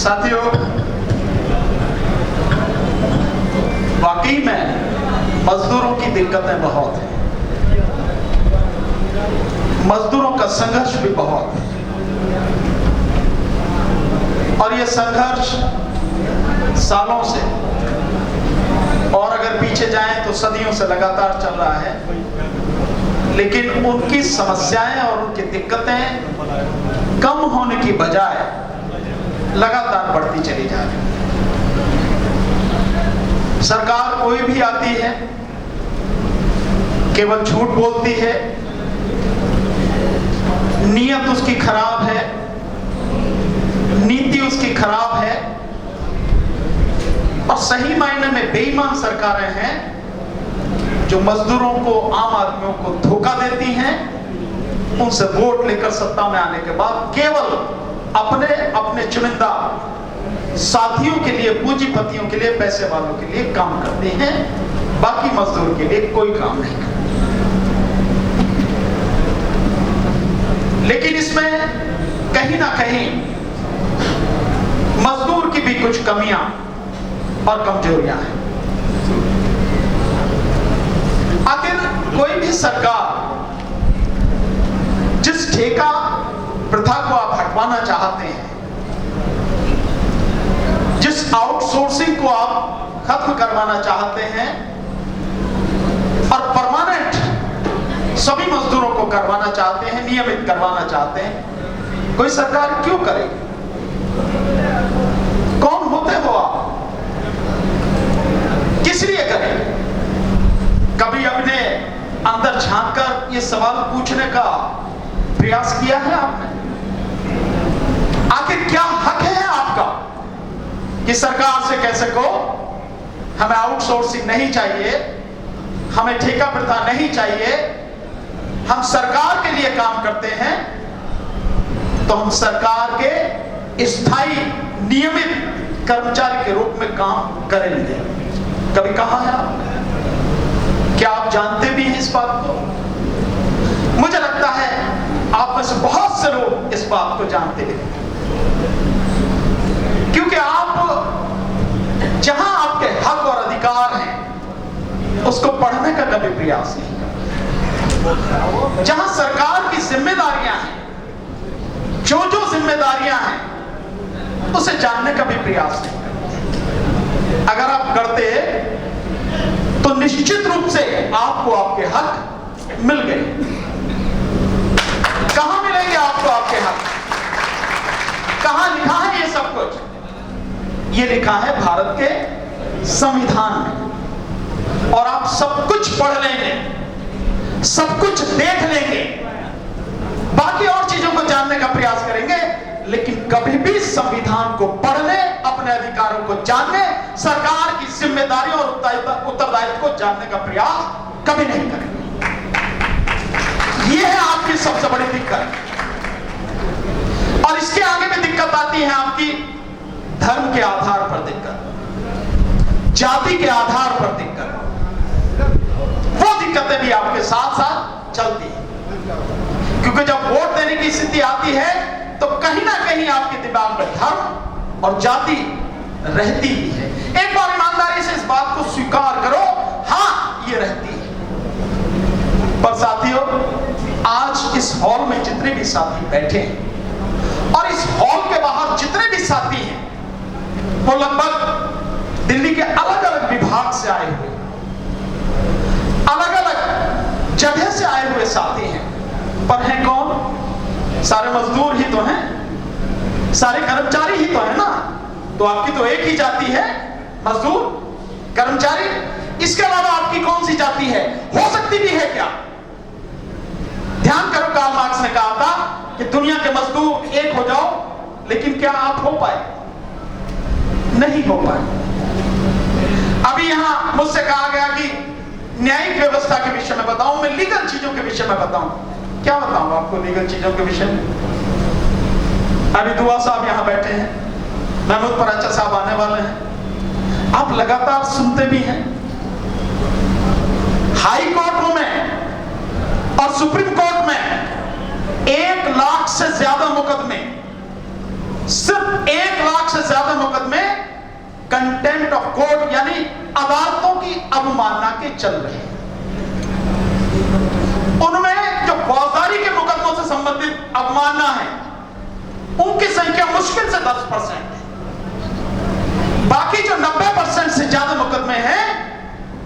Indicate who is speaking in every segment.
Speaker 1: साथियों, वाकई में मजदूरों की दिक्कतें बहुत हैं, मजदूरों का संघर्ष भी बहुत है और ये संघर्ष सालों से और अगर पीछे जाएं तो सदियों से लगातार चल रहा है। लेकिन उनकी समस्याएं और उनकी दिक्कतें कम होने की बजाय लगातार बढ़ती चली जा रही है। सरकार कोई भी आती है केवल झूठ बोलती है, नीयत उसकी खराब है, नीति उसकी खराब है और सही मायने में बेईमान सरकारें हैं जो मजदूरों को, आम आदमियों को धोखा देती हैं। उनसे वोट लेकर सत्ता में आने के बाद केवल अपने चुनिंदा साथियों के लिए, पूंजीपतियों के लिए, पैसे वालों के लिए काम करते हैं, बाकी मजदूर के लिए कोई काम नहीं करते। लेकिन इसमें कहीं ना कहीं मजदूर की भी कुछ कमियां और कमजोरियां हैं। आखिर कोई भी सरकार जिस ठेका प्रथा को आप हटवाना चाहते हैं, जिस आउटसोर्सिंग को आप खत्म करवाना चाहते हैं और परमानेंट सभी मजदूरों को करवाना चाहते हैं, नियमित करवाना चाहते हैं, कोई सरकार क्यों करेगी? कौन होते हो आप? किस लिए करें? कभी अपने अंदर झांककर ये सवाल पूछने का प्रयास किया है आपने? आखिर क्या हक है आपका कि सरकार से कह सको हमें आउटसोर्सिंग नहीं चाहिए, हमें ठेका प्रथा नहीं चाहिए, हम सरकार के लिए काम करते हैं तो हम सरकार के स्थायी नियमित कर्मचारी के रूप में काम करेंगे? कभी कहा है आपने? क्या आप जानते भी हैं इस बात को? मुझे लगता है आप में से बहुत से लोग इस बात को जानते हैं, क्योंकि आप जहां आपके हक और अधिकार हैं उसको पढ़ने का कभी प्रयास नहीं करते। जहां सरकार की जिम्मेदारियां हैं, जो जिम्मेदारियां हैं, उसे जानने का भी प्रयास नहीं करते। अगर आप करते तो निश्चित रूप से आपको आपके हक मिल गए। कहां मिलेंगे आपको आपके हक? कहां लिखा है ये सब कुछ? ये लिखा है भारत के संविधान में। और आप सब कुछ पढ़ लेंगे, सब कुछ देख लेंगे, बाकी और चीजों को जानने का प्रयास करेंगे, लेकिन कभी भी संविधान को पढ़ने, अपने अधिकारों को जानने, सरकार की जिम्मेदारियों और उत्तरदायित्व को जानने का प्रयास कभी नहीं करेंगे। यह है आपकी सबसे बड़ी दिक्कत। और इसके आगे भी दिक्कत आती है आपकी धर्म के आधार पर दिक्कत, जाति के आधार पर दिक्कत। वो दिक्कतें भी आपके साथ साथ चलती हैं, क्योंकि जब वोट देने की स्थिति आती है तो कहीं ना कहीं आपके दिमाग में धर्म और जाति रहती ही है। एक बार ईमानदारी से इस बात को स्वीकार करो, हाँ ये रहती है। पर साथियों, आज इस हॉल में जितने भी साथी बैठे हैं और इस हॉल के बाहर जितने भी साथी हैं, वो लगभग दिल्ली के अलग अलग विभाग से आए हुए, अलग अलग जगह से आए हुए साथी हैं। पर हैं कौन? सारे मजदूर ही तो हैं, सारे कर्मचारी ही तो है ना। तो आपकी तो एक ही जाति है, मजदूर, कर्मचारी। इसके अलावा आपकी कौन सी जाति है? हो सकती भी है क्या? ध्यान करो, कार्ल मार्क्स ने कहा था कि दुनिया के मजदूर एक हो जाओ, लेकिन क्या आप हो पाए? नहीं हो पाए। अभी यहां मुझसे कहा गया कि न्यायिक व्यवस्था के विषय में बताऊं, मैं लीगल चीजों के विषय में बताऊं। क्या बताऊं आपको लीगल चीजों के विषय में? अभी दुआ साहब यहां बैठे हैं, महमूद पराचा साहब आने वाले हैं, आप लगातार सुनते भी हैं। हाई कोर्ट में और सुप्रीम कोर्ट में 1 लाख से ज्यादा मुकदमे सिर्फ 1 लाख से ज्यादा मुकदमे कंटेम्प्ट ऑफ कोर्ट यानी अदालतों की अवमानना के चल रहे हैं। उनमें जो फौजदारी के मुकदमों से संबंधित अवमानना है उनकी संख्या मुश्किल से 10% है। बाकी जो 90% से ज्यादा मुकदमे हैं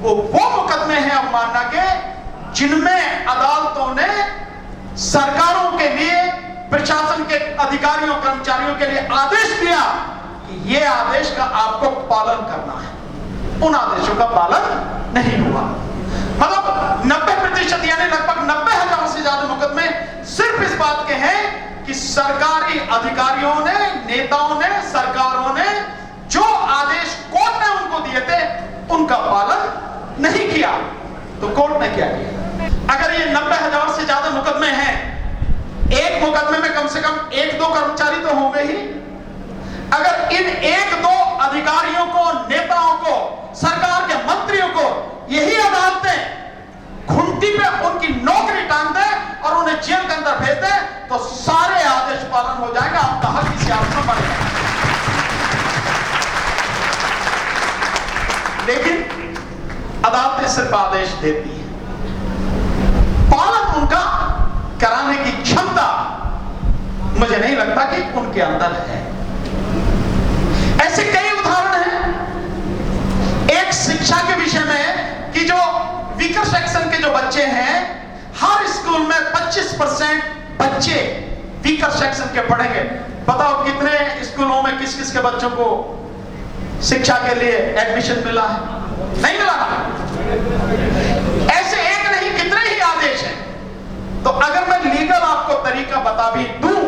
Speaker 1: वो मुकदमे हैं अवमानना के जिनमें अदालतों ने सरकारों के लिए, प्रशासन के अधिकारियों कर्मचारियों के लिए आदेश दिया कि ये आदेश का आपको पालन करना है। उन आदेशों का पालन नहीं हुआ। मतलब 90% यानी लगभग 90,000 से ज्यादा मुकदमे सिर्फ इस बात के हैं कि सरकारी अधिकारियों ने, नेताओं ने, सरकारों ने जो आदेश कोर्ट ने उनको दिए थे उनका पालन नहीं किया। तो कोर्ट ने क्या किया? अगर ये 90,000 से ज्यादा मुकदमे हैं, एक मुकदमे में कम से कम 1-2 कर्मचारी तो होंगे ही। अगर इन 1-2 अधिकारियों को, नेताओं को, सरकार के मंत्रियों को यही अदालतें घुंटी पे उनकी नौकरी टांग दे और उन्हें जेल के अंदर भेज दे तो सारे आदेश पालन हो जाएगा, आपका हक इसी आदेश में बढ़ेगा। लेकिन अदालतें सिर्फ आदेश देती हैं, पालन उनका कराने की क्षमता मुझे नहीं लगता कि उनके अंदर है। ऐसे कई उदाहरण हैं। एक शिक्षा के विषय में कि जो वीकर सेक्शन के जो बच्चे हैं, हर स्कूल में 25% बच्चे वीकर सेक्शन के पढ़ेंगे। बताओ कितने स्कूलों में किस किस के बच्चों को शिक्षा के लिए एडमिशन मिला है? नहीं मिला। ऐसे एक नहीं कितने ही आदेश हैं। तो अगर मैं लीगल आपको तरीका बता भी दूं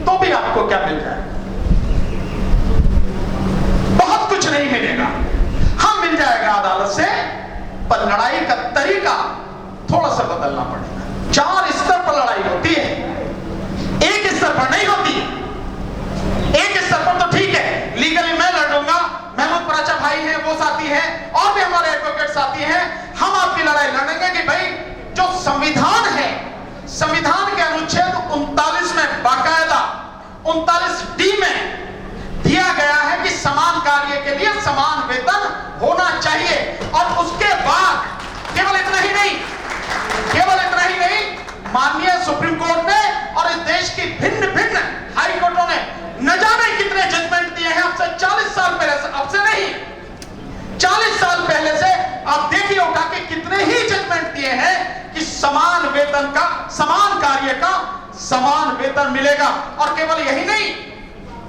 Speaker 1: तो भी आपको क्या मिल जाए? बहुत कुछ नहीं मिलेगा। हाँ, मिल जाएगा अदालत से, पर लड़ाई का तरीका थोड़ा सा बदलना पड़ेगा। 4 स्तर पर लड़ाई होती है, एक स्तर पर नहीं होती। एक स्तर पर तो ठीक है, लीगली मैं लड़ूंगा, महमूद पराचा भाई हैं, वो साथी हैं, और भी हमारे एडवोकेट साथी हैं, हम आपकी लड़ाई लड़ेंगे कि भाई जो संविधान है, संविधान के अनुच्छेद 39 में बाकायदा 39D में दिया गया है कि समान कार्य के लिए समान वेतन होना चाहिए। और उसके बाद केवल इतना ही नहीं, माननीय सुप्रीम कोर्ट ने और इस देश की भिन्न भिन्न हाई कोर्टों ने न जाने कितने जजमेंट दिए हैं। अब से 40 साल पहले से, अब से नहीं 40 साल पहले से आप देखिए उठा के कितने ही जजमेंट दिए हैं कि समान वेतन का, समान कार्य का समान वेतन मिलेगा। और केवल यही नहीं,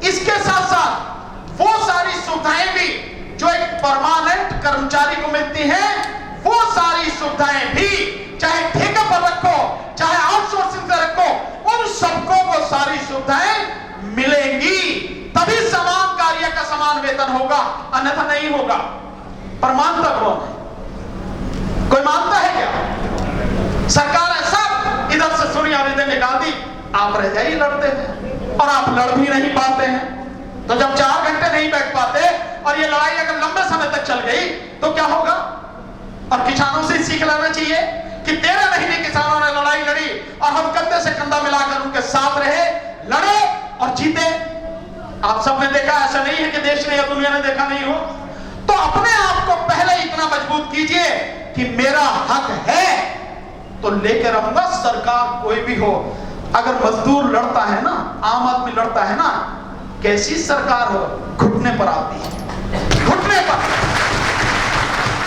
Speaker 1: इसके साथ साथ वो सारी सुविधाएं भी जो एक परमानेंट कर्मचारी को मिलती हैं, वो सारी सुविधाएं भी चाहे ठेके पर रखो चाहे आउटसोर्सिंग से रखो, उन सबको वो सारी सुविधाएं मिलेंगी। तभी समान कार्य का समान वेतन होगा, अन्यथा नहीं होगा। पर मानता कौन है? कोई मानता है क्या? सरकार है सब इधर से सुनी और इधर निकाल दी, आप रह जाइए लड़ते हैं, और आप लड़ भी नहीं पाते हैं। तो जब 4 घंटे नहीं बैठ पाते और ये लड़ाई अगर लंबे समय तक चल गई तो क्या होगा? और किसानों से सीख लेना चाहिए कि 13 महीने किसानों ने लड़ाई लड़ी और हम कंधे से कंधा मिलाकर उनके साथ रहे, लड़े और जीते। आप सबने देखा, ऐसा नहीं है कि देश ने या दुनिया ने देखा नहीं हो। तो अपने आप को पहले इतना मजबूत कीजिए कि मेरा हक है तो लेकर रहूंगा, सरकार कोई भी हो। अगर मजदूर लड़ता है ना, आम आदमी लड़ता है ना, कैसी सरकार हो, घुटने पर आती है, घुटने पर।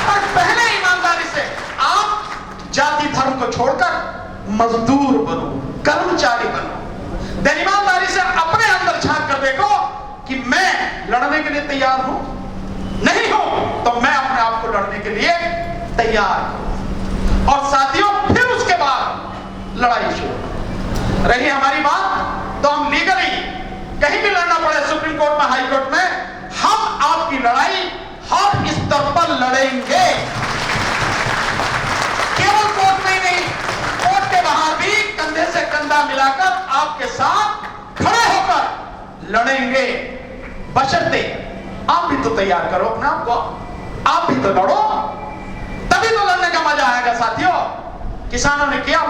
Speaker 1: और पहले ईमानदारी से आप जाति धर्म को छोड़कर मजदूर बनो, कर्मचारी बनो। देन ईमानदारी से अपने अंदर झांक कर देखो कि मैं लड़ने के लिए तैयार हूं, नहीं हूं तो मैं अपने आप को लड़ने के लिए तैयार हूं। और साथियों, फिर उसके बाद लड़ाई शुरू रही हमारी बात, तो हम लीगली कहीं भी लड़ना पड़े, सुप्रीम कोर्ट में, हाई कोर्ट में, हम आपकी लड़ाई हर स्तर पर लड़ेंगे। केवल कोर्ट में ही नहीं, कोर्ट के बाहर भी कंधे से कंधा मिलाकर आपके साथ खड़े होकर लड़ेंगे। बशर्ते आप भी तो तैयार करो अपने आप को, आप भी तो लड़ो, तभी तो लड़ने का मजा आएगा साथियों। किसानों ने किया,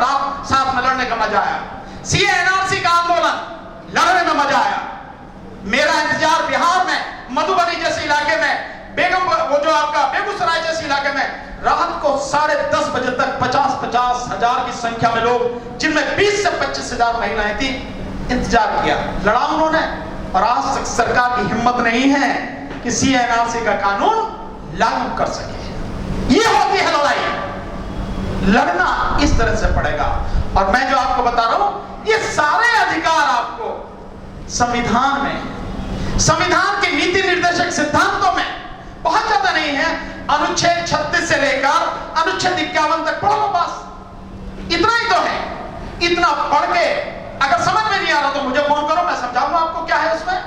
Speaker 1: साथ में लड़ने का मजा आया। सीए एनआरसी का आंदोलन, लड़ने में मजा आया। मेरा इंतजार बिहार में, मधुबनी जैसे इलाके में, वो जो आपका बेगूसराय जैसे इलाके में रात को 10:30 बजे तक 50-50 हजार की संख्या में लोग, जिनमें 20 से 25 हजार महिलाएं थी, इंतजार किया, लड़ा उन्होंने। और आज तक सरकार की हिम्मत नहीं है कि CNRC का कानून लागू कर सके। ये होती है लड़ाई, लड़ना इस तरह से पड़ेगा। और मैं जो आपको बता रहा हूं, ये सारे अधिकार आपको संविधान में, संविधान के नीति निर्देशक सिद्धांतों में, बहुत ज्यादा नहीं है, अनुच्छेद 36 से लेकर अनुच्छेद 51 तक पढ़ लो बस, इतना ही तो है। इतना पढ़ के अगर समझ में नहीं आ रहा तो मुझे फोन करो, मैं समझाऊंगा आपको क्या है उसमें।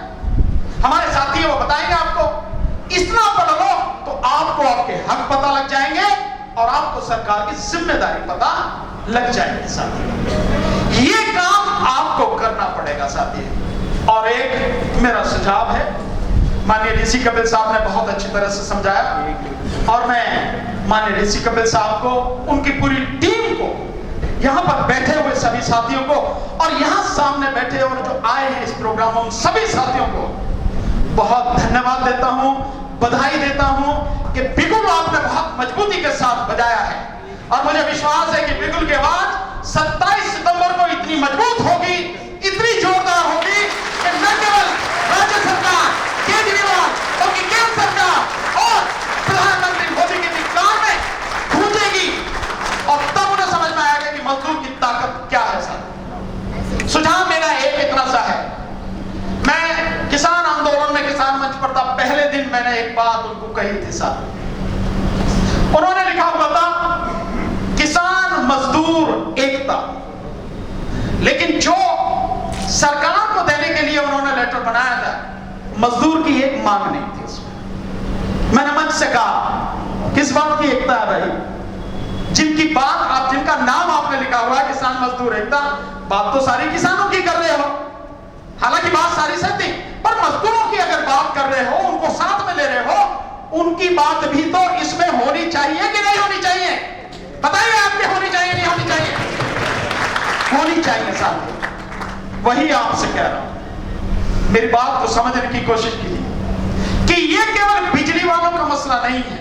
Speaker 1: हमारे साथी वो बताएंगे आपको। इतना पढ़ लो तो आपको आपके हक पता लग जाएंगे और आपको सरकार की जिम्मेदारी पता लग जाएगी साथी। ये काम आपको करना पड़ेगा साथी। और एक मेरा सुझाव है, माननीय ऋषि कपिल साहब ने बहुत अच्छी तरह से समझाया, और मैं माननीय ऋषि कपिल साहब को, उनकी पूरी टीम को, यहाँ पर बैठे हुए सभी साथियों को, और यहाँ सामने बैठे और जो आए हैं इस प्रोग्राम में, उन सभी साथियों को बहुत धन्यवाद देता हूँ, बधाई देता हूँ कि बिगुल आपने बहुत मजबूती के साथ बजाया है। और मुझे विश्वास है कि बिगुल की आवाज 27 सितंबर को इतनी मजबूत होगी, इतनी जोरदार होगी कि न केवल राज्य सरकार, केजरीवाल, बल्कि केंद्र सरकार और प्रधानमंत्री मोदी के भी कान में गूंजेगी। और तब उन्हें समझ में आएगा कि मजदूर की ताकत क्या है। सर, सुझाव मेरा एक इतना सा है, मैं किसान आंदोलन में किसान मंच पर था, पहले दिन मैंने एक बात उनको कही थी सर। उन्होंने लिखा हुआ था किसान मजदूर एकता, लेकिन जो सरकार को देने के लिए उन्होंने लेटर बनाया था, मजदूर की एक मांग नहीं थी उसमें। मैंने मंच से कहा किस बात की एकता है भाई, जिनकी बात आप, जिनका नाम आपने लिखा हुआ है किसान मजदूर एकता, बात तो सारी किसानों की कर रहे हो, हालांकि बात सारी सही थी, पर मजदूरों की अगर बात कर रहे हो, उनको साथ में ले रहे हो, उनकी बात भी तो इसमें होनी चाहिए कि नहीं होनी चाहिए? बताइए आपकी होनी चाहिए नहीं होनी चाहिए? होनी चाहिए साहब। वही आपसे कह रहा हूं, मेरी बात को समझने की कोशिश कीजिए कि ये केवल बिजली वालों का मसला नहीं है।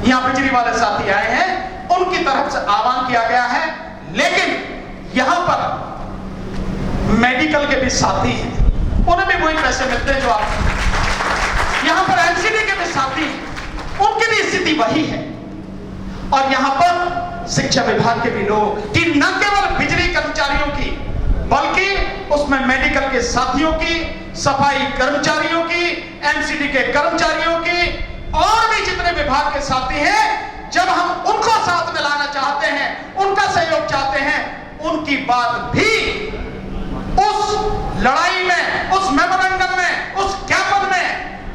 Speaker 1: यहां बिजली वाले साथी आए हैं, उनकी तरफ से आह्वान किया गया है, लेकिन यहां पर मेडिकल के भी साथी हैं, उन्हें भी वही पैसे मिलते हैं जो आप। यहां पर एनसीडी के भी साथी हैं, उनकी भी स्थिति वही है। और यहां पर शिक्षा विभाग के भी लोग, कि न केवल बिजली कर्मचारियों की, बल्कि उसमें मेडिकल के साथियों की, सफाई कर्मचारियों की, एनसीडी के कर्मचारियों की, और भी जितने विभाग के साथी हैं, जब हम उनको साथ में लाना चाहते हैं, उनका सहयोग चाहते हैं, उनकी बात भी उस लड़ाई में, उस मेमोरेंडम में, उस ज्ञापन में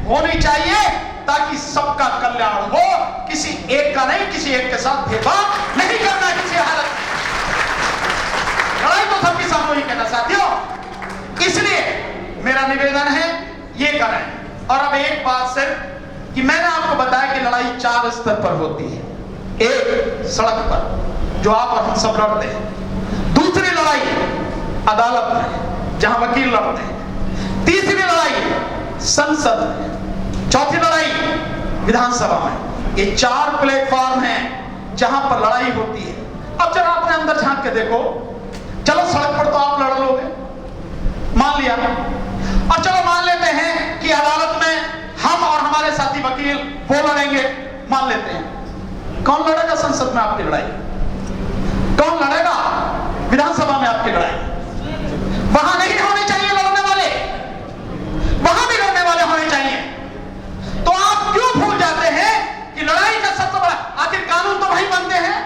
Speaker 1: होनी चाहिए, ताकि सबका कल्याण हो, किसी एक का नहीं, किसी एक के साथ भेदभाव नहीं करना किसी हालत। लड़ाई तो सबकी सामूहिक है ना साथियों, इसलिए मेरा निवेदन है ये करें। और अब एक बात सिर्फ कि मैंने आपको बताया कि लड़ाई 4 स्तर पर होती है। एक, सड़क पर जो आप और हम सब लड़ते हैं। दूसरी लड़ाई अदालत में, जहां वकील लड़ते हैं। तीसरी लड़ाई संसद में। चौथी लड़ाई विधानसभा में। ये 4 प्लेटफॉर्म हैं जहां पर लड़ाई होती है। अब जरा अपने अंदर झांक के देखो, चलो सड़क पर तो आप लड़ लोगे, मान लिया, और चलो मान लेते हैं कि अदालत में हम और हमारे साथी वकील वो लड़ेंगे, मान लेते हैं। कौन लड़ेगा संसद में आपकी लड़ाई? कौन लड़ेगा विधानसभा में आपकी लड़ाई? वहां नहीं होने चाहिए लड़ने वाले, वहां भी लड़ने वाले होने चाहिए। तो आप क्यों भूल जाते हैं कि लड़ाई का सबसे बड़ा, आखिर कानून तो वही बनते हैं,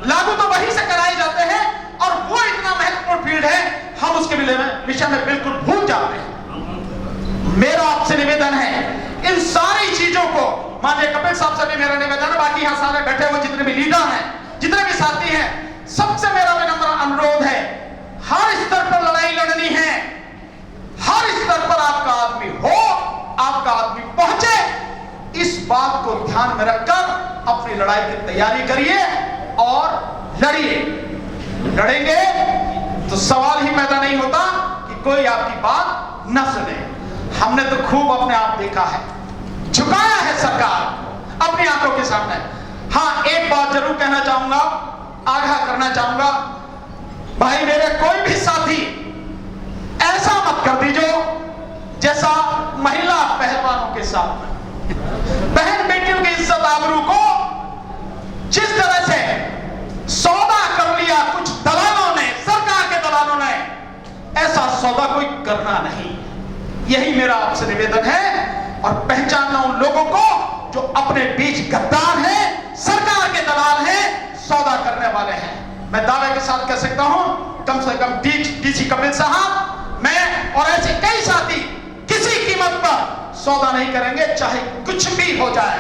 Speaker 1: लागू तो वही से कराए जाते हैं, और वो इतना महत्वपूर्ण फील्ड है, हम उसके विषय में बिल्कुल भूल जाते हैं। मेरा आपसे निवेदन है, इन सारी चीजों को, माननीय कपिल साहब से भी मेरा निवेदन है, बाकी यहां सारे बैठे हुए जितने भी लीडर हैं, जितने भी साथी हैं, सबसे मेरा विनम्र अनुरोध है, हर स्तर पर लड़ाई लड़नी है, हर स्तर पर आपका आदमी हो, आपका आदमी पहुंचे, इस बात को ध्यान में रखकर अपनी लड़ाई की तैयारी करिए और लड़िए। लड़ेंगे तो सवाल ही पैदा नहीं होता कि कोई आपकी बात न सुने। हमने तो खूब अपने आप देखा है, झुकाया है सरकार अपनी आंखों के सामने। हाँ, एक बात जरूर कहना चाहूंगा, आगाह करना चाहूंगा, भाई मेरे कोई भी साथी ऐसा मत कर दीजिए जैसा महिला पहलवानों के साथ, बहन बेटियों की इज्जत आबरू को जिस तरह से सौदा कर लिया कुछ दलालों ने, सरकार के दलालों ने, ऐसा सौदा कोई करना नहीं। यही मेरा आपसे निवेदन है। और पहचानना उन लोगों को जो अपने बीच गद्दार हैं, सरकार के दलाल हैं, सौदा करने वाले हैं। मैं दावे के साथ कह सकता हूं, कम से कम डीसी कपिल साहब, मैं और ऐसे कई साथी किसी कीमत पर सौदा नहीं करेंगे, चाहे कुछ भी हो जाए।